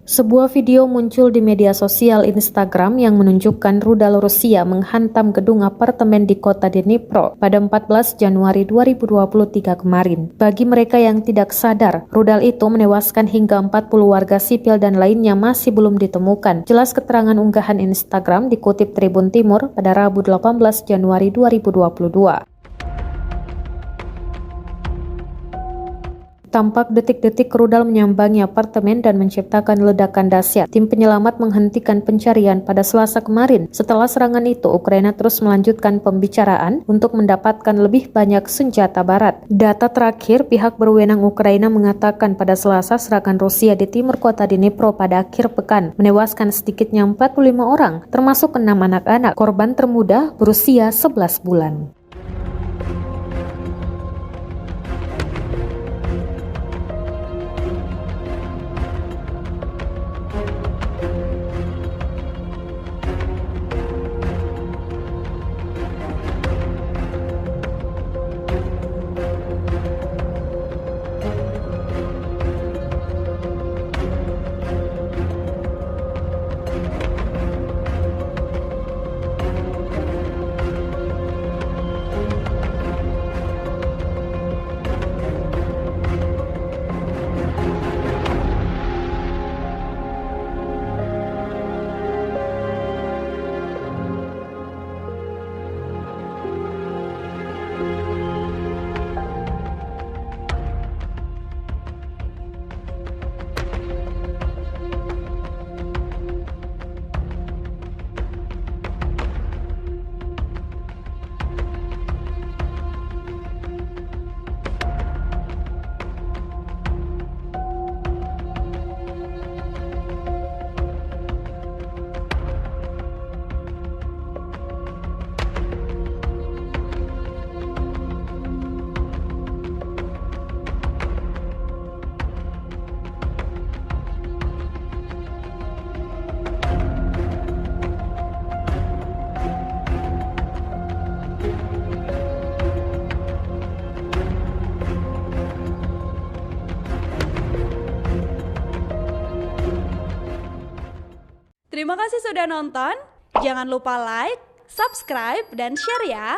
Sebuah video muncul di media sosial Instagram yang menunjukkan rudal Rusia menghantam gedung apartemen di kota Dnipro pada 14 Januari 2023 kemarin. Bagi mereka yang tidak sadar, rudal itu menewaskan hingga 40 warga sipil dan lainnya masih belum ditemukan. Jelas keterangan unggahan Instagram dikutip Tribun Timur pada Rabu 18 Januari 2022. Tampak detik-detik rudal menyambangi apartemen dan menciptakan ledakan dahsyat. Tim penyelamat menghentikan pencarian pada Selasa kemarin. Setelah serangan itu, Ukraina terus melanjutkan pembicaraan untuk mendapatkan lebih banyak senjata barat. Data terakhir, pihak berwenang Ukraina mengatakan pada Selasa serangan Rusia di timur kota Dnipro pada akhir pekan menewaskan sedikitnya 45 orang, termasuk 6 anak-anak. Korban termuda berusia 11 bulan. Terima kasih sudah nonton. Jangan lupa like, subscribe, dan share ya.